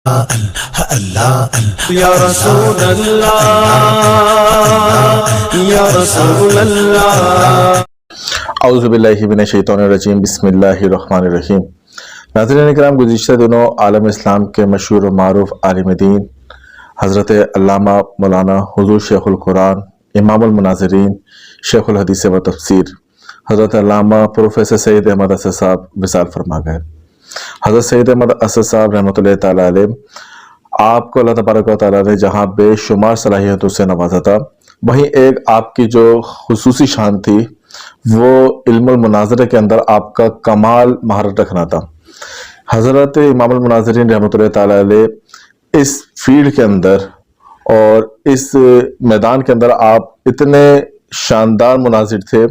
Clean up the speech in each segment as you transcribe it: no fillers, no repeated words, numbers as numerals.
یا رسول اللہ یا رسول اللہ۔ اعوذ باللہ من الشیطان الرجیم، بسم اللہ الرحمن الرحیم۔ ناظرین اکرام، گزشتہ دنوں عالم اسلام کے مشہور و معروف عالم دین حضرت علامہ مولانا حضور شیخ القرآن امام المناظرین شیخ الحدیث و تفسیر حضرت علامہ پروفیسر سید احمد اسد صاحب وصال فرما گئے۔ حضرت سید احمد اسد صاحب رحمۃ اللہ تعالیٰ علیہ، آپ کو اللہ تبارک و تعالیٰ نے جہاں بے شمار صلاحیتوں سے نوازا تھا، وہیں ایک آپ کی جو خصوصی شان تھی وہ علم المناظرہ کے اندر آپ کا کمال مہارت رکھنا تھا۔ حضرت امام المناظرین رحمۃ اللہ تعالیٰ علیہ اس فیلڈ کے اندر اور اس میدان کے اندر آپ اتنے شاندار مناظر تھے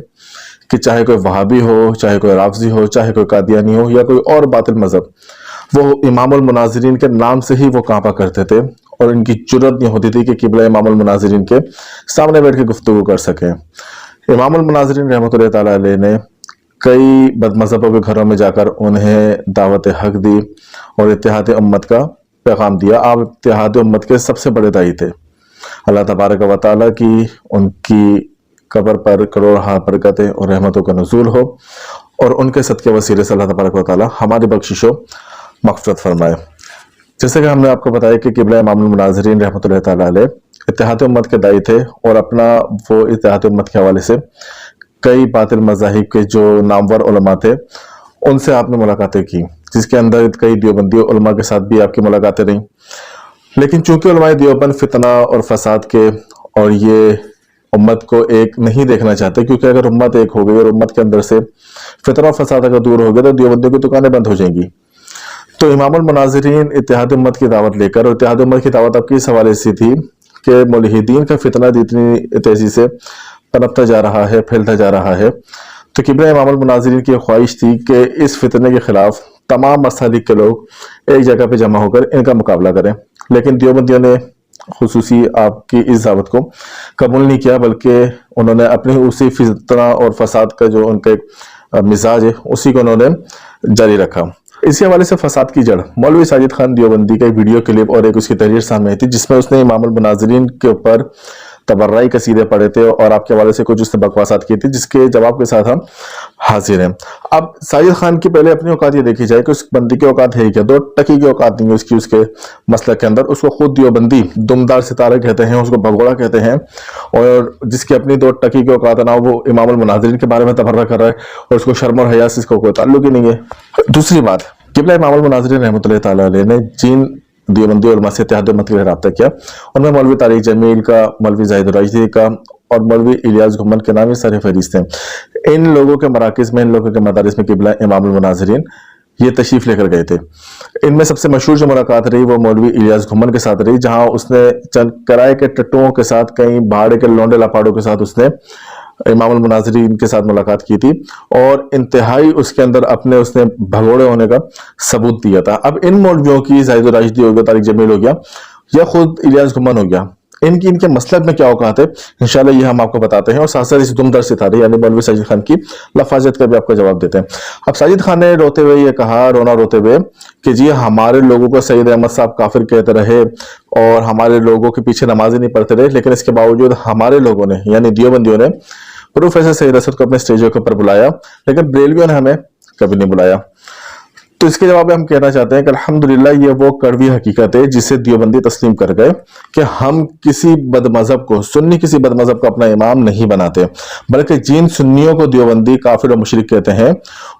کہ چاہے کوئی وہابی ہو، چاہے کوئی رافضی ہو، چاہے کوئی قادیانی ہو یا کوئی اور باطل مذہب، وہ امام المناظرین کے نام سے ہی وہ کانپا کرتے تھے، اور ان کی جرات نہیں ہوتی تھی کہ قبلہ امام المناظرین کے سامنے بیٹھ کے گفتگو کر سکیں۔ امام المناظرین رحمۃ اللہ تعالیٰ علیہ نے کئی بد مذہبوں کے گھروں میں جا کر انہیں دعوت حق دی اور اتحاد امت کا پیغام دیا۔ آپ اتحاد امت کے سب سے بڑے داعی تھے۔ اللہ تبارک و تعالیٰ کی ان کی قبر پر کروڑہا برکتیں اور رحمتوں کا نزول ہو، اور ان کے صدقے وسیلے سے اللہ تبارک و تعالیٰ ہماری بخشش و مغفرت فرمائے۔ جیسے کہ ہم نے آپ کو بتایا کہ قبلہ امام المناظرین رحمۃ اللہ تعالیٰ علیہ اتحاد امت کے داعی تھے، اور اپنا وہ اتحاد امت کے حوالے سے کئی باطل مذاہب کے جو نامور علماء تھے ان سے آپ نے ملاقاتیں کی، جس کے اندر کئی دیوبندی علماء کے ساتھ بھی آپ کی ملاقاتیں رہیں۔ لیکن چونکہ علماء دیوبند فتنہ اور فساد کے اور یہ امت کو ایک نہیں دیکھنا چاہتے، کیونکہ اگر امت ایک ہو گئی اور امت کے اندر سے فتنہ و فساد اگر دور ہو گیا تو دیوبندیوں کی دکانیں بند ہو جائیں گی۔ تو امام المناظرین اتحاد امت کی دعوت لے کر، اور اتحاد امت کی دعوت آپ کی اس حوالے سے تھی کہ ملحدین کا فتنہ اتنی تیزی سے پنپتا جا رہا ہے، پھیلتا جا رہا ہے، تو قبلہ امام المناظرین کی خواہش تھی کہ اس فتنے کے خلاف تمام مسالک کے لوگ ایک جگہ پہ جمع ہو کر ان کا مقابلہ کریں۔ لیکن دیوبندیوں نے خصوصی آپ کی اس دعوت کو قبول نہیں کیا، بلکہ انہوں نے اپنی اسی فتنہ اور فساد کا جو ان کا ایک مزاج ہے اسی کو انہوں نے جاری رکھا۔ اسی حوالے سے فساد کی جڑ، مولوی ساجد خان دیوبندی کا ایک ویڈیو کلپ اور ایک اس کی تحریر سامنے آئی تھی، جس میں اس نے امام المناظرین کے اوپر تبرعی قصیدے پڑھے تھے اور آپ کے حوالے سے کچھ اس نے بکواسات کی تھی، جس کے جواب کے ساتھ ہم حاضر ہیں۔ اب ساجد خان کی پہلے اپنی اوقات یہ دیکھی جائے کہ اس بندی کی اوقات ہے کیا؟ دو ٹکی کی اوقات نہیں ہے اس کے مسلک کے اندر۔ اس کو خود دیوبندی دمدار ستارہ کہتے ہیں، اس کو بھگوڑا کہتے ہیں، اور جس کی اپنی دو ٹکی کی اوقات نہ وہ امام المناظرین کے بارے میں تبرع کر رہا ہے، اور اس کو شرم اور حیا سے اس کو کوئی تعلق ہی نہیں ہے۔ دوسری بات، قبلہ امام المناظرین رحمۃ اللہ تعالیٰ علیہ نے جن دیوبندی علماء سے اتحاد امت کے لیے رابطہ کیا، ان میں مولوی طارق جمیل کا، مولوی زاہد الراشدی کا اور مولوی الیاس گھمن کے نام سارے فہرست ہیں۔ ان لوگوں کے مراکز میں، ان لوگوں کے مدارس میں قبلہ امام المناظرین یہ تشریف لے کر گئے تھے۔ ان میں سب سے مشہور جو ملاقات رہی وہ مولوی الیاس گھمن کے ساتھ رہی، جہاں اس نے چند کرائے کے ٹٹوؤں کے ساتھ، کئی بھاڑے کے لونڈے لاپاڑوں کے ساتھ اس نے امام المناظرین کے ساتھ ملاقات کی تھی، اور انتہائی اس کے اندر اپنے اس نے بھگوڑے ہونے کا ثبوت دیا تھا۔ اب ان مولویوں کی، زاہد الراشدی ہو گیا، طارق جمیل ہو گیا، یا خود الیاس گھمن ہو گیا، ان کے مسلک میں کیا اوقات ہے، انشاءاللہ یہ ہم آپ کو بتاتے ہیں، اور ساتھ ساتھ اس دمدار ستارے یعنی مولوی ساجد خان کی لفاظت کا بھی آپ کو جواب دیتے ہیں۔ اب ساجد خان نے روتے ہوئے یہ کہا، رونا روتے ہوئے، کہ جی ہمارے لوگوں کو سید احمد صاحب کافر کہتے رہے اور ہمارے لوگوں کے پیچھے نمازیں نہیں پڑھتے رہے، لیکن اس کے باوجود ہمارے لوگوں نے یعنی دیوبندیوں نے پروفیسر سید اسد کو اپنے اسٹیجوں کے اوپر بلایا، لیکن بریلویوں نے ہمیں کبھی نہیں بلایا۔ تو اس کے جواب میں ہم کہنا چاہتے ہیں کہ الحمدللہ یہ وہ کڑوی حقیقت ہے جسے دیوبندی تسلیم کر گئے کہ ہم کسی بد مذہب کو، سنی کسی بد مذہب کو اپنا امام نہیں بناتے، بلکہ جن سنیوں کو دیوبندی کافر و مشرک کہتے ہیں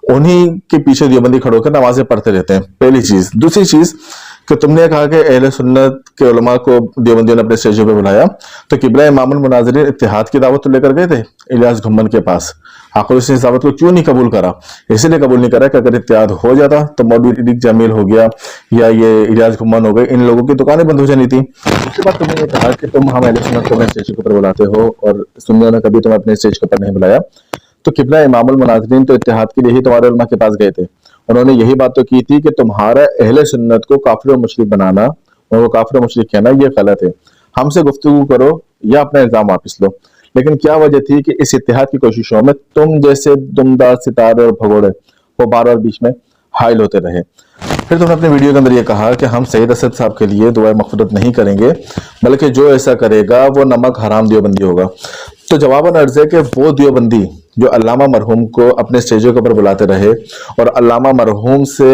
انہی کے پیچھے دیوبندی کھڑو کر نمازیں پڑھتے رہتے ہیں، پہلی چیز۔ دوسری چیز کہ تم نے کہا کہ اہل سنت کے علماء کو دیوبندیوں نے اپنے اسٹیجوں پہ بلایا، تو قبلہ امام المناظرین اتحاد کی دعوت تو لے کر گئے تھے الیاس گھمن کے پاس، آخر اس نے اس دعوت کو کیوں نہیں قبول کرا؟ اس لیے قبول نہیں کرا کہ اگر اتحاد ہو جاتا تو مولوی طارق جمیل ہو گیا یا یہ الیاس گھمن ہو گئے، ان لوگوں کی دکانیں بند ہو جانی تھی۔ اس کے بعد تم نے یہ کہا کہ تم ہم اہل سنت کو اپنے اسٹیج کے اوپر بلاتے ہو اور سنیوں نے کبھی تمہیں اپنے اسٹیج کے اوپر نہیں بلایا، تو قبلہ امام المناظرین تو اتحاد کے لیے ہی تمہارے علماء کے پاس گئے تھے، انہوں نے یہی بات تو کی تھی کہ تمہارا اہل سنت کو کافر و مشرک بنانا اور وہ کافر و مشرک کہنا یہ غلط ہے، ہم سے گفتگو کرو یا اپنا الزام واپس لو۔ لیکن کیا وجہ تھی کہ اس اتحاد کی کوششوں میں تم جیسے دمدار ستارے اور بھگوڑے وہ بار بار بیچ میں حائل ہوتے رہے۔ پھر تم نے اپنے ویڈیو کے اندر یہ کہا کہ ہم سید اسد صاحب کے لیے دعائے مغفرت نہیں کریں گے، بلکہ جو ایسا کرے گا وہ نمک حرام دیوبندی ہوگا۔ تو جواباً عرض ہے کہ وہ دیوبندی جو علامہ مرحوم کو اپنے سٹیجوں کے اوپر بلاتے رہے اور علامہ مرحوم سے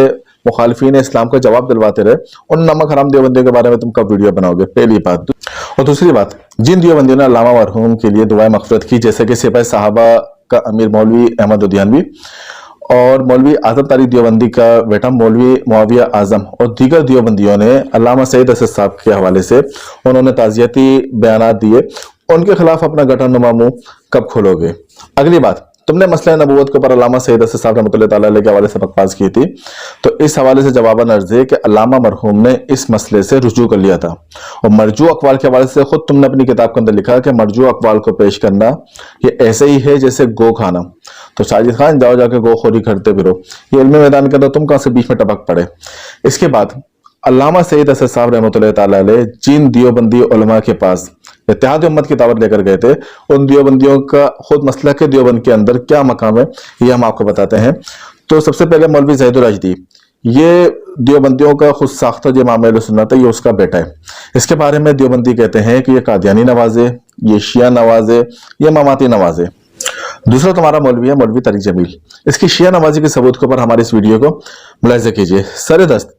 مخالفین اسلام کا جواب دلواتے رہے، ان نمک حرام دیوبندیوں کے بارے میں تم کب ویڈیو بناؤ گے؟ پہلی بات۔ اور دوسری بات، جن دیوبندیوں نے علامہ مرحوم کے لیے دعائے مغفرت کی، جیسے کہ سپاہ صحابہ کا امیر مولوی احمد لدھیانوی اور مولوی اعظم تاریخ دیوبندی کا بیٹا مولوی معاویہ اعظم اور دیگر دیوبندیوں نے علامہ سید اسد صاحب کے حوالے سے انہوں نے تعزیتی بیانات دیے، ان کے خلاف اپنا گٹھن نما منہ کب کھولو گے؟ اگلی بات، تم نے مسئلہ نبوت کے اوپر علامہ سید اسد صاحب رحمۃ اللہ تعالیٰ علیہ کے حوالے سے بکواس کی تھی، تو اس حوالے سے جواباً عرض ہے کہ علامہ مرحوم نے اس مسئلے سے رجوع کر لیا تھا، اور مرجوع اقوال کے حوالے سے خود تم نے اپنی کتاب کے اندر لکھا کہ مرجوع اقوال کو پیش کرنا یہ ایسے ہی ہے جیسے گو کھانا۔ تو ساجد خان جاؤ جا کے گو خوری کرتے پھرو، یہ علمی میدان کے اندر تم کہاں سے بیچ میں ٹپک پڑے؟ اس کے بعد علامہ سید اسد صاحب رحمۃ اللہ تعالیٰ علیہ جن دیوبندی علماء کے پاس اتحاد امت کی دعوت لے کر گئے تھے، ان دیوبندیوں کا خود مسلک دیوبند کے اندر کیا مقام ہے یہ ہم آپ کو بتاتے ہیں۔ تو سب سے پہلے مولوی زید الراشدی، یہ دیوبندیوں کا خود ساختہ جو امام اہل سنت ہے، یہ اس کا بیٹا ہے۔ اس کے بارے میں دیوبندی کہتے ہیں کہ یہ قادیانی نواز ہے، یہ شیعہ نواز ہے، یہ مماتی نواز ہے۔ دوسرا تمہارا مولوی ہے مولوی طارق جمیل، اس کی شیعہ نوازی کے ثبوت کے اوپر ہماری اس ویڈیو کو ملاحظہ کیجیے۔ سر دست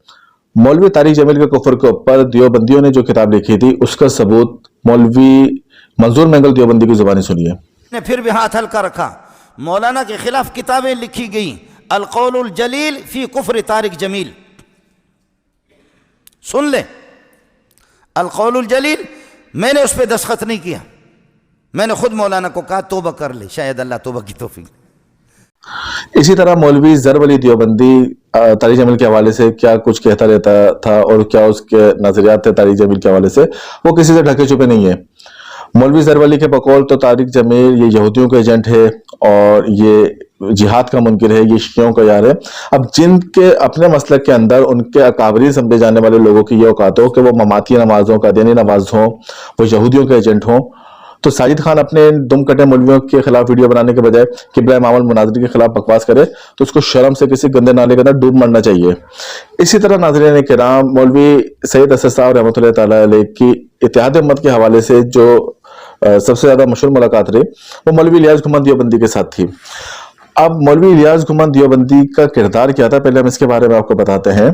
مولوی طارق جمیل کے کفر کے اوپر دیوبندیوں نے جو کتاب لکھی تھی اس کا ثبوت مولوی منظور مینگل دیوبندی کی زبانی سنیے۔ نے پھر بھی ہاتھ ہلکا رکھا، مولانا کے خلاف کتابیں لکھی گئیں، القول الجلیل فی کفر طارق جمیل، سن لیں۔ القول الجلیل میں نے اس پہ دستخط نہیں کیا، میں نے خود مولانا کو کہا توبہ کر لے، شاید اللہ توبہ کی توفیق۔ اسی طرح مولوی ظہر ولی دیوبندی طارق جمیل کے حوالے سے کیا کچھ کہتا رہتا تھا اور کیا اس کے نظریات تھے طارق جمیل کے حوالے سے، وہ کسی سے ڈھکے چھپے نہیں ہے۔ مولوی ظہر ولی کے بقول تو طارق جمیل یہ یہودیوں کا ایجنٹ ہے اور یہ جہاد کا منکر ہے، یہ شیعوں کا یار ہے۔ اب جن کے اپنے مسلک کے اندر ان کے اکابرین سمجھے جانے والے لوگوں کی یہ اوقات ہو کہ وہ مماتی نماز ہوں، قادیانی نواز ہوں، وہ یہودیوں کے ایجنٹ ہوں، تو ساجد خان اپنے دم کٹے مولویوں کے خلاف ویڈیو بنانے کے بجائے قبلہ امام المناظرین کے خلاف بکواس کرے تو اس کو شرم سے کسی گندے نالے کے اندر ڈوب مرنا چاہیے۔ اسی طرح ناظرین کرام، مولوی سید اسد صاحب رحمۃ اللہ تعالیٰ علیہ کی اتحاد امت کے حوالے سے جو سب سے زیادہ مشہور ملاقات رہی وہ مولوی الیاس گھمن دیوبندی کے ساتھ تھی۔ اب مولوی الیاس گھمن دیوبندی کا کردار کیا تھا، پہلے ہم اس کے بارے میں آپ کو بتاتے ہیں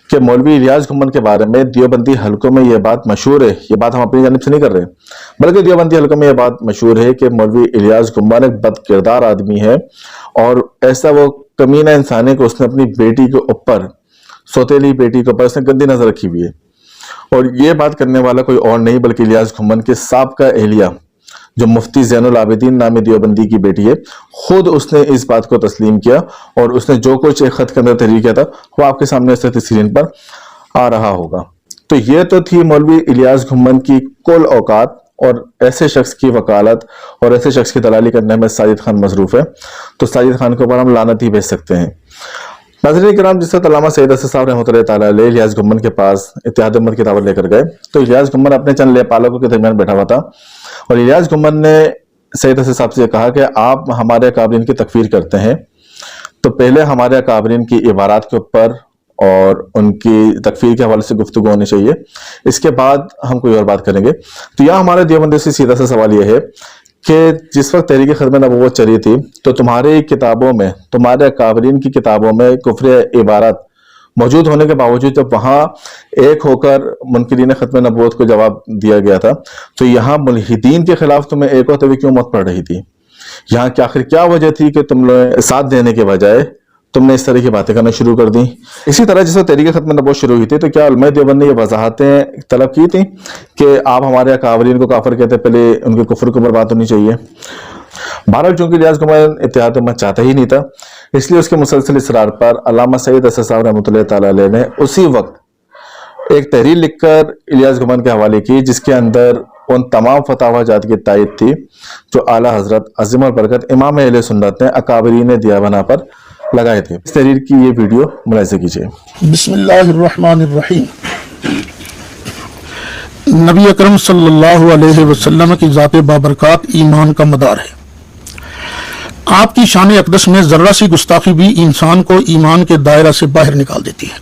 کہ مولوی الیاس گھمن کے بارے میں دیوبندی حلقوں میں یہ بات مشہور ہے، یہ بات ہم اپنی جانب سے نہیں کر رہے بلکہ دیوبندی حلقوں میں یہ بات مشہور ہے کہ مولوی الیاس گھمن ایک بد کردار آدمی ہے اور ایسا وہ کمینہ انسان ہے کہ اس نے اپنی بیٹی کے اوپر، سوتیلی بیٹی کے اوپر اس نے گندی نظر رکھی ہوئی ہے، اور یہ بات کرنے والا کوئی اور نہیں بلکہ الیاس گھمن کے سابقہ اہلیہ جو مفتی زین العابدین نامی دیوبندی کی بیٹی ہے، خود اس نے اس بات کو تسلیم کیا اور اس نے جو کچھ ایک خط کے اندر تحریر کیا تھا وہ آپ کے سامنے اس اسکرین پر آ رہا ہوگا۔ تو یہ تو تھی مولوی الیاس گھمن کی کل اوقات، اور ایسے شخص کی وکالت اور ایسے شخص کی دلالی کرنے میں ساجد خان مصروف ہے، تو ساجد خان کے اوپر ہم لعنت ہی بھیج سکتے ہیں۔ ناظرین کرام، جس وقت علامہ سید اسد صاحب رحمۃ اللہ تعالیٰ علیہ الیاس گھمن کے پاس اتحاد امت کی دعوت لے کر گئے تو الیاس گھمن اپنے چند لے پالکوں کے درمیان بیٹھا ہوا تھا، اور الیاس گھمن نے سید اسد صاحب سے کہا کہ آپ ہمارے اکابرین کی تکفیر کرتے ہیں تو پہلے ہمارے اکابرین کی عبارات کے اوپر اور ان کی تکفیر کے حوالے سے گفتگو ہونی چاہیے، اس کے بعد ہم کوئی اور بات کریں گے۔ تو یہاں ہمارے دیوبندی سے سیدھا سا سوال یہ ہے کہ جس وقت تحریک خدمت نبوت چلی تھی تو تمہاری کتابوں میں، تمہارے اکابرین کی کتابوں میں کفر عبارات موجود ہونے کے باوجود جب وہاں ایک ہو کر منکرین ختم نبوت کو جواب دیا گیا تھا تو یہاں ملحدین کے خلاف تمہیں ایک ہوتے ہوئے کیوں موت پڑ رہی تھی؟ یہاں کی آخر کیا وجہ تھی کہ تم نے ساتھ دینے کے بجائے تم نے اس طرح کی باتیں کرنا شروع کر دیں؟ اسی طرح جس وقت تحریک ختم نبوت شروع ہوئی تھی تو کیا علماء دیوبند نے یہ وضاحتیں طلب کی تھیں کہ آپ ہمارے اکابرین کو کافر کہتے پہلے ان کے کفر کے اوپر بات ہونی چاہیے؟ بہرحال چونکہ الیاس گھمن اتحاد امت چاہتا ہی نہیں تھا، اس لیے اس کے مسلسل اصرار پر علامہ سید اسد صاحب رحمۃ اللہ تعالیٰ علیہ نے اسی وقت ایک تحریر لکھ کر الیاس گھمن کے حوالے کی جس کے اندر ان تمام فتاوی جات کی تائید تھی جو اعلیٰ حضرت عظیم البرکت امام اہل سنت نے اکابرین دیوبند پر لگائے تھے۔ اس تحریر کی یہ ویڈیو ملاحظہ کیجیے۔ بسم اللہ الرحمن الرحیم۔ نبی اکرم صلی اللہ علیہ وسلم کی ذات بابرکات ایمان کا مدار ہے۔ آپ کی شان اقدس میں ذرہ سی گستاخی بھی انسان کو ایمان کے دائرہ سے باہر نکال دیتی ہے۔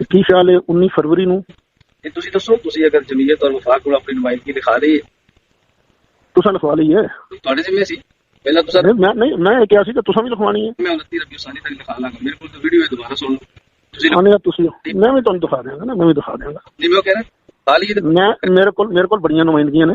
ਤੇ ਕੀ ਖਿਆਲ ਹੈ 19 ਫਰਵਰੀ ਨੂੰ ਇਹ ਤੁਸੀਂ ਦੱਸੋ, ਤੁਸੀਂ ਅਗਰ ਜਮੀਅਤ ਔਰ ਵਫਾਕ ਕੋਲ ਆਪਣੀ ਨੁਮਾਇੰਦਗੀ ਲਿਖਾ ਲਈ ਹੈ, ਤੁਸੀਂ ਲਿਖਵਾ ਲਈ ਹੈ? ਤੁਹਾਡੇ ਜ਼ਿੰਮੇ ਸੀ ਪਹਿਲਾਂ ਤੁਸੀਂ। ਮੈਂ ਇਹ ਕਿਹਾ ਸੀ ਕਿ ਤੁਸੀਂ ਵੀ ਲਿਖਵਾਣੀ ਹੈ। ਮੈਂ 29 ਰਬੀਉ ਸਾਨੀ ਤੱਕ ਲਿਖਾ ਲਾਂਗਾ, ਮੇਰੇ ਕੋਲ ਤਾਂ ਵੀਡੀਓ ਹੈ, ਦੁਬਾਰਾ ਸੁਣ ਲਓ ਤੁਸੀਂ। ਤੁਸੀਂ ਮੈਂ ਵੀ ਤੁਹਾਨੂੰ ਦਿਖਾ ਦਿਆਂਗਾ ਨਾ, ਮੈਂ ਵੀ ਦਿਖਾ ਦਿਆਂਗਾ। ਜਿਵੇਂ ਉਹ ਕਹਿ ਰਿਹਾ ਮੇਰੇ ਕੋਲ ਬੜੀਆਂ ਨੁਮਾਇੰਦਗੀਆਂ ਨੇ।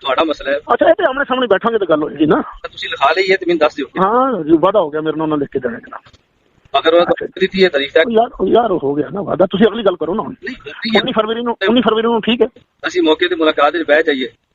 ਤੁਹਾਡਾ ਮਸਲਾ ਹੈ। ਅੱਛਾ ਇਹ ਤੇ ਆਮਣੇ ਸਾਹਮਣੇ ਬੈਠਾਂਗੇ ਤਾਂ ਗੱਲ ਹੋਏਗੀ ਨਾ। ਤੁਸੀਂ ਲਿਖਾ ਲਈ ਹੈ ਤੇ ਮੈਨੂੰ ਦੱਸ ਦਿਓ। ਹਾਂ ਜੀ ਵਾਦਾ ਹੋ ਗਿਆ ਮੇਰੇ ਨਾਲ, ਉਹਨਾਂ ਲਿਖ ਕੇ ਦੇਣਾ ਜਨਾਬ। ਅਗਰ ਉਹ ਦਿੱਤੀ ਹੈ ਤਾਰੀਖ ਤੱਕ ਯਾਰ ਹੋ ਗਿਆ ਨਾ ਵਾਦਾ। ਤੁਸੀਂ ਅਗਲੀ ਗੱਲ ਕਰੋ ਨਾ ਹੁਣ। 19 ਫਰਵਰੀ ਨੂੰ ਠੀਕ ਹੈ, ਅਸੀਂ ਮੌਕੇ ਤੇ ਮੁਲਾਕਾਤ ਵਿੱਚ ਬਹਿ ਜਾਈਏ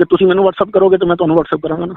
ਕਿ ਤੁਸੀਂ ਮੈਨੂੰ WhatsApp ਕਰੋਗੇ ਤੇ ਮੈਂ ਤੁਹਾਨੂੰ WhatsApp ਕਰਾਂਗਾ ਨਾ।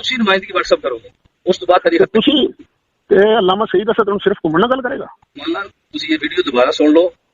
ਤੁਸੀਂ ਨੁਮਾਇੰਦਗੀ WhatsApp ਕਰੋਗੇ, ਉਸ ਤੋਂ ਬਾਅਦ ਤਾਰੀਖ ਤੁਸੀਂ ਤੇ ਅਲਾਮਾ ਸਈਦ ਅਸਦ ਨੂੰ ਸਿਰਫ ਘੁੰਮਣ ਨਾਲ ਗੱਲ ਕਰੇਗਾ। ਮੰਨ ਲਾ ਤੁਸੀਂ ਇਹ ਵੀਡੀਓ ਦੁਬਾਰਾ ਸੁਣ ਲਓ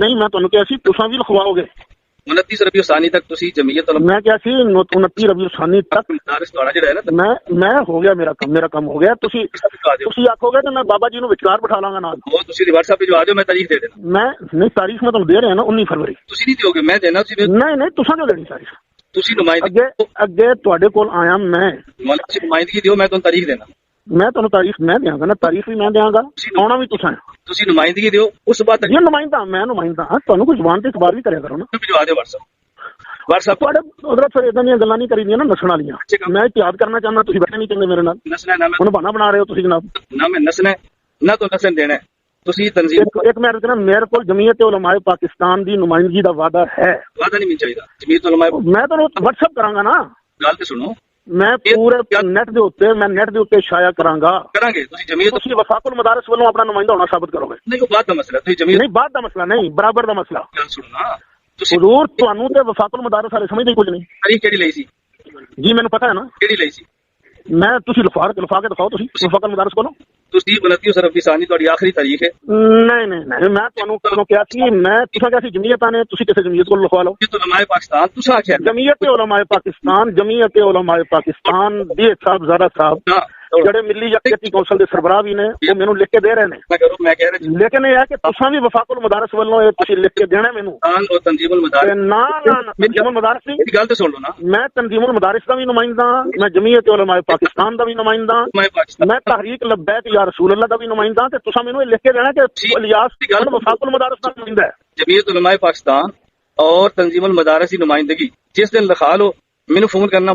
ਨਹੀਂ, ਮੈਂ ਤੁਹਾਨੂੰ ਕਿਹਾ ਸੀ ਤੁਸੀਂ ਵੀ ਲਿਖਵਾਓਗੇ 29 ਰਬੀਉ ਸਾਨੀ ਤੱਕ ਤੁਸੀਂ ਜਮੀਅਤ ਉਲਮਾ। ਮੈਂ ਕਿਹਾ ਸੀ 29 ਰਬੀਉ ਸਾਨੀ ਤੱਕ ਮਦਾਰਿਸ ਤੁਹਾਡਾ ਜਿਹੜਾ ਹੈ ਨਾ ਮੈਂ ਹੋ ਗਿਆ, ਮੇਰਾ ਕੰਮ ਹੋ ਗਿਆ। ਤੁਸੀਂ ਆਖੋਗੇ ਤੇ ਮੈਂ ਬਾਬਾ ਜੀ ਨੂੰ ਵਿਚਾਰ ਬਿਠਾ ਲਾਂਗਾ ਨਾਲ। ਉਹ ਤੁਸੀਂ WhatsApp ਤੇ ਜੋ ਆ ਜਾਓ, ਮੈਂ ਤਾਰੀਖ ਦੇ ਦੇਣਾ। ਮੈਂ ਨਹੀਂ ਤਾਰੀਖ ਮੈਂ ਤੁਹਾਨੂੰ ਦੇ ਰਿਹਾ ਨਾ 19 ਫਰਵਰੀ। ਤੁਸੀਂ ਨਹੀਂ ਦਿਓਗੇ, ਮੈਂ ਦੇਣਾ। ਤੁਸੀਂ ਨਹੀਂ ਤੁਸੀਂ ਕਿਉਂ ਦੇਣੀ ਤਾਰੀਖ? ਤੁਸੀਂ ਨੁਮਾਇੰਦਗੀ ਅੱਗੇ ਤੁਹਾਡੇ ਕੋਲ ਆਇਆ ਮੈਂ, ਤੁਸੀਂ ਨੁਮਾਇੰਦਗੀ ਦਿਓ, ਮੈਂ ਤੁਹਾਨੂੰ ਤਾਰੀਖ ਦੇਣਾ। ਮੈਂ ਤੁਹਾਨੂੰ ਤਾਰੀਖ ਮੈਂ ਦਿਆਂਗਾ ਨਾ, ਤਾਰੀਖ ਵੀ ਮੈਂ ਦਿਆਂਗਾ, ਆਉਣਾ ਵੀ ਤੁਸੀਂ ਨੁਮਾਇੰਦਗੀ ਦਿਓ, ਉਸ ਤੋਂ ਬਾਅਦ ਇਹ ਨੁਮਾਇੰਦਾ ਮੈਂ ਨੁਮਾਇੰਦਾ ਹਾਂ। ਤੁਹਾਨੂੰ ਕੋਈ ਜ਼ੁਬਾਨ ਤੇ ਇਤਬਾਰ ਵੀ ਕਰਿਆ ਕਰੋ ਨਾ। ਭਿਜਵਾ ਦਿਓ WhatsApp ਤੁਹਾਡੇ ਉਧਰ ਫਿਰ ਇਦਾਂ ਦੀਆਂ ਗੱਲਾਂ ਨਹੀਂ ਕਰੀਦੀਆਂ ਨਾ ਨਸਣ ਵਾਲੀਆਂ। ਮੈਂ ਇਤਿਹਾਦ ਕਰਨਾ ਚਾਹੁੰਦਾ, ਤੁਸੀਂ ਬੈਠੇ ਨਹੀਂ ਚੰਗੇ ਮੇਰੇ ਨਾਲ। ਨਸਣਾ ਨਾ ਹੁਣ ਬਹਾਨਾ ਬਣਾ ਰਹੇ ਹੋ ਤੁਸੀਂ ਜਨਾਬ। ਨਾ ਮੈਂ ਨਸਣਾ ਨਾ ਤੋਂ ਨਸਣ ਦੇਣਾ। ਤੁਸੀਂ ਤਨਜ਼ੀਮ ਇੱਕ ਮਿੰਟ ਨਾ, ਮੇਰੇ ਕੋਲ ਜਮੀਅਤ ਉਲਮਾ ਪਾਕਿਸਤਾਨ ਦੀ ਨੁਮਾਇੰਦਗੀ ਦਾ ਵਾਅਦਾ ਹੈ। ਵਾਅਦਾ ਨਹੀਂ ਮੈਨੂੰ ਚਾਹੀਦਾ, ਜਮੀਅਤ ਉਲਮਾ ਮੈਂ ਤੁਹਾਨੂੰ WhatsApp ਕਰਾਂਗਾ ਨਾ। ਗੱਲ ਤੇ ਸੁਣੋ, ਮੈਂ ਪੂਰੇ ਨੈਟ ਦੇ ਉੱਤੇ ਸ਼ਾਇਆ ਕਰਾਂਗਾ। ਕਰਾਂਗੇ ਤੁਸੀਂ ਜਮੀਅਤ ਤੁਸੀਂ ਵਫਾਕੁਲ ਮਦਾਰਿਸ ਵੱਲੋਂ ਆਪਣਾ ਨੁਮਾਇੰਦਾ ਹੋਣਾ ਸਾਬਤ ਕਰੋਗੇ। ਨਹੀਂ, ਉਹ ਬਾਤ ਦਾ ਮਸਲਾ, ਤੁਸੀਂ ਜਮੀਅਤ ਨਹੀਂ, ਬਾਤ ਦਾ ਮਸਲਾ ਨਹੀਂ, ਬਰਾਬਰ ਦਾ ਮਸਲਾ। ਗੱਲ ਸੁਣੋ ਨਾ, ਤੁਸੀਂ ਹਜ਼ੂਰ ਤੁਹਾਨੂੰ ਤੇ ਵਫਾਕੁਲ ਮਦਾਰਿਸ ਵਾਲੇ ਸਮਝਦੇ ਕੁਝ ਨਹੀਂ। ਤਾਰੀਖ ਕਿਹੜੀ ਲਈ ਸੀ? ਜੀ ਮੈਨੂੰ ਪਤਾ ਹੈ ਨਾ ਕਿਹੜੀ ਲਈ ਸੀ। ਮੈਂ ਤੁਸੀਂ ਲਿਖਾ ਕੇ ਦਿਖਾਓ ਤੁਸੀਂ ਵਫਾਕੁਲ ਮਦਾਰਿਸ ਕੋਲੋਂ। ਤੁਸੀਂ 29 ਰਬੀ ਸਾਨੀ ਤੁਹਾਡੀ ਆਖਰੀ ਤਾਰੀਖ ਹੈ। ਨਹੀਂ ਮੈਂ ਤੁਹਾਨੂੰ ਕਦੋਂ ਕਿਹਾ ਸੀ, ਮੈਂ ਤੁਸੀਂ ਕਿਹਾ ਸੀ ਜਮੀਅਤਾਂ ਨੇ, ਤੁਸੀਂ ਕਿਸੇ ਜਮੀਅਤ ਕੋਲ ਲਿਖਵਾ ਲਓ। یہ تو علماء پاکستان تسا آخیا جمعیت علماء پاکستان دی صاحب زارا صاحب جڑے ملی یکجہتی کونسل دے سربراہ بھی نے، وہ مینوں لکھ کے دے رہے نے، میں کہہ رہا لیکن یہ ہے کہ تساں بھی وفاق المدارس والوں یہ تسی لکھ کے دینا مینوں۔ اور تنظیم المدارس نہ تنظیم المدارس نہیں، گل تو سن لو نا، میں تنظیم المدارس دا بھی نمائندہ ہاں، میں جمعیت علماء پاکستان دا بھی نمائندہ ہاں، علماء پاکستان میں تحریک لبیک یا رسول اللہ دا بھی نمائندہ ہاں، تے تساں مینوں لکھ کے دینا کہ الیاس وفاق المدارس دا نمائندہ ہے۔ جمعیت علماء پاکستان اور تنظیم المدارس کی نمائندگی جس دن لکھا لو مینوں فون کرنا۔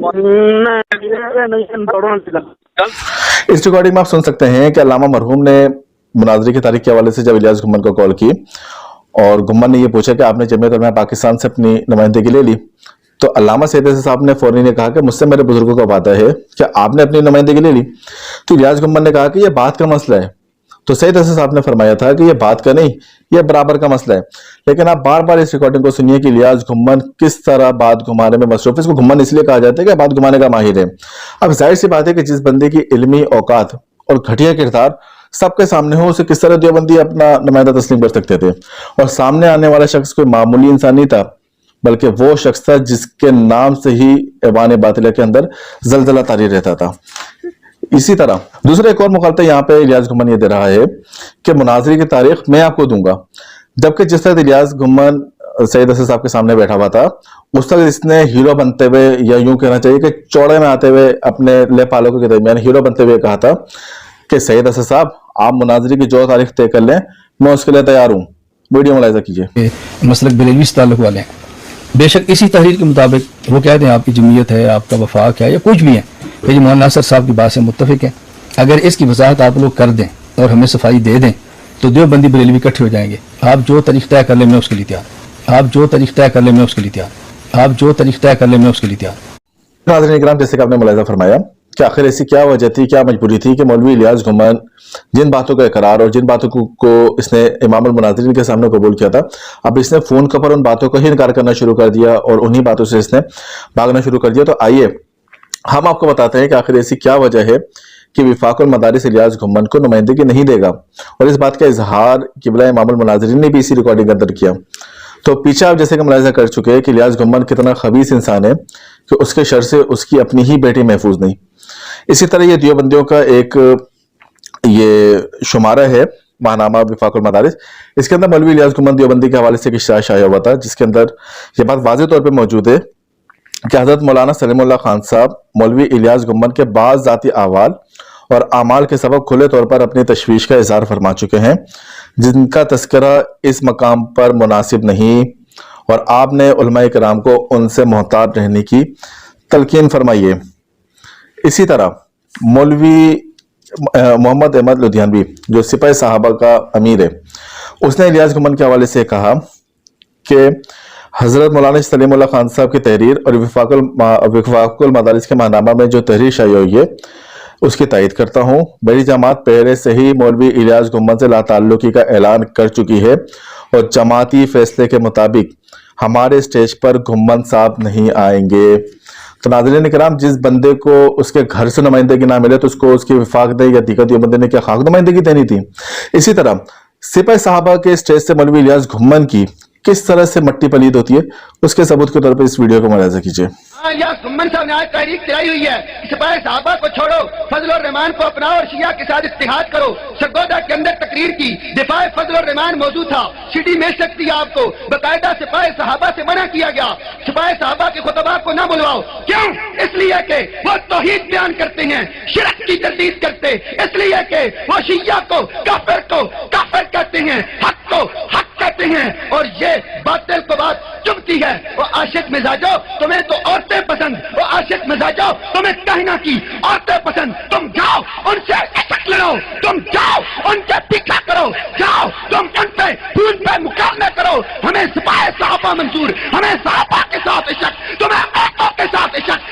اس ریکارڈنگ میں آپ سن سکتے ہیں کہ علامہ مرحوم نے مناظرے کی تاریخ کے حوالے سے جب الیاس گھمن کو کال کی اور گھمن نے یہ پوچھا کہ آپ نے جمعیت علماء پاکستان سے اپنی نمائندگی لے لی، تو علامہ سید احسان صاحب نے فوری نے کہا کہ مجھ سے میرے بزرگوں کا وعدہ ہے کہ آپ نے اپنی نمائندگی لے لی۔ تو الیاس گھمن نے کہا کہ یہ بات کا مسئلہ ہے، تو سید احسان صاحب نے فرمایا تھا کہ یہ بات کا نہیں، یہ برابر کا مسئلہ ہے۔ لیکن آپ بار بار اس ریکارڈنگ کو سنیے کہ الیاس گھمن کس طرح بات گھمانے میں مصروف ہے۔ اس کو گھمن اس لیے کہا جاتا ہے کہ بات گھمانے کا ماہر ہے۔ اب ظاہر سی بات ہے کہ جس بندے کی علمی اوقات اور گھٹیا کردار سب کے سامنے ہو، اسے کس طرح دیوبندی اپنا نمائندہ تسلیم کر سکتے تھے؟ اور سامنے آنے والا شخص کوئی معمولی انسان نہیں تھا، بلکہ وہ شخص تھا جس کے نام سے ہی ایوان باطلہ کے اندر زلزلہ طاری رہتا تھا۔ اسی طرح دوسرا ایک اور مخالفت یہاں پہ الیاس گھمن یہ دے رہا ہے کہ مناظرے کی تاریخ میں آپ کو دوں گا، جبکہ جس طرح الیاس گھمن سید احسان صاحب کے سامنے بیٹھا ہوا تھا اس طرح اس نے ہیرو بنتے ہوئے، یا یوں کہنا چاہیے کہ چوڑے میں آتے ہوئے اپنے لے پالکوں کے درمیان ہیرو بنتے ہوئے کہا تھا کہ سید احسان صاحب آپ مناظرے کی جو تاریخ طے کر لیں میں اس کے لیے تیار ہوں۔ ویڈیو ملاحظہ کیجیے۔ مسلک بریلوی سے تعلق والے ہیں، بے شک اسی تحریر کے مطابق وہ کہتے ہیں آپ کی جمعیت ہے، آپ کا وفاق ہے یا کچھ بھی ہے، یہ مولانا ناصر صاحب کی بات سے متفق ہے۔ اگر اس کی وضاحت آپ لوگ کر دیں اور ہمیں صفائی دے دیں تو دیوبندی بریلوی اکٹھے ہو جائیں گے۔ آپ جو تاریخ طے کر لیں میں اس کے لیے تیار، آپ جو تاریخ طے کر لیں میں اس کے لیے تیار، آپ جو تاریخ طے کر لیں میں اس کے لیے تیار۔ ناظرین کرام، جیسے کہ آپ نے ملاحظہ فرمایا کہ آخر ایسی کیا وجہ تھی، کیا مجبوری تھی کہ مولوی الیاس گھمن جن باتوں کا اقرار اور جن باتوں کو اس نے امام المناظرین کے سامنے قبول کیا تھا، اب اس نے فون پر ان باتوں کا ہی انکار کرنا شروع کر دیا اور انہی باتوں سے اس نے بھاگنا شروع کر دیا۔ تو آئیے ہم آپ کو بتاتے ہیں کہ آخر ایسی کیا وجہ ہے کہ وفاق المدارس الیاس گھمن کو نمائندگی نہیں دے گا، اور اس بات کا اظہار قبلہ امام المناظرین نے بھی اسی ریکارڈنگ کے اندر کیا۔ تو پیچھے آپ جیسے کہ ملاحظہ کر چکے ہیں کہ الیاس گھمن کتنا خبیث انسان ہے کہ اس کے شر سے اس کی اپنی ہی بیٹی محفوظ نہیں۔ اسی طرح یہ دیوبندیوں کا ایک یہ شمارہ ہے ماہنامہ وفاق المدارس، اس کے اندر مولوی الیاس گھمن دیوبندی کے حوالے سے ایک اشتہار شائع ہوا تھا، جس کے اندر یہ بات واضح طور پہ موجود ہے کہ حضرت مولانا سلیم اللہ خان صاحب مولوی الیاس گھمن کے بعض ذاتی احوال اور اعمال کے سبب کھلے طور پر اپنی تشویش کا اظہار فرما چکے ہیں، جن کا تذکرہ اس مقام پر مناسب نہیں، اور آپ نے علماء کرام کو ان سے محتاط رہنے کی تلقین فرمائی ہے۔ اسی طرح مولوی محمد احمد لدھیانوی جو سپاہی صحابہ کا امیر ہے، اس نے الیاس گھمن کے حوالے سے کہا کہ حضرت مولانا سلیم اللہ خان صاحب کی تحریر اور وفاق المدارس کے ماہنامہ میں جو تحریر شائع ہوئی ہے اس کی تائید کرتا ہوں۔ میری جماعت پہلے سے ہی مولوی الیاس گھمن سے لا تعلقی کا اعلان کر چکی ہے، اور جماعتی فیصلے کے مطابق ہمارے سٹیج پر گھمن صاحب نہیں آئیں گے۔ تو ناظرین کرام، جس بندے کو اس کے گھر سے نمائندگی نہ ملے تو اس کو اس کی وفاق دے یا دیگر دیوبندی نے کیا خاک نمائندگی دینی تھی؟ اسی طرح سپاہی صحابہ کے سٹیج سے مولوی الیاس گھمن کی کس طرح سے مٹی پلید ہوتی ہے، اس کے ثبوت کے طور پر اس ویڈیو کو ملاحظہ کیجیے۔ الیاس گھمن صاحب نے آج تحریک چلائی ہوئی ہے، سپاہی صحابہ کو چھوڑو، فضل الرحمان کو اپناؤ اور شیعہ کے ساتھ اتحاد کرو۔ سرگودا کے اندر تقریر کی، دفاع فضل الرحمان موضوع تھا، سی ڈی مل سکتی ہے آپ کو، باقاعدہ سپاہی صحابہ سے منع کیا گیا، سپاہی صحابہ کے خطباء کو نہ بلواؤ۔ کیوں؟ اس لیے کہ وہ توحید بیان کرتے ہیں، شرک کی تردید کرتے، اس لیے کہ وہ شیعہ کو کافر کہتے ہیں، حق کو حق کہتے ہیں، اور یہ باطل کو بات چبھتی ہے۔ وہ عاشق مزاجو، تمہیں تو عورتیں پسند، وہ عاشق مزاجو، تمہیں کہنا کی عورتیں پسند، تم جاؤ ان سے عشق لڑو، تم جاؤ ان سے پیچھا کرو، جاؤ تم ان پہ خون پہ مقابلہ کرو۔ ہمیں سپاہی صحابہ منظور، ہمیں صحابہ کے ساتھ عشق، تمہیں عورتوں کے ساتھ عشق،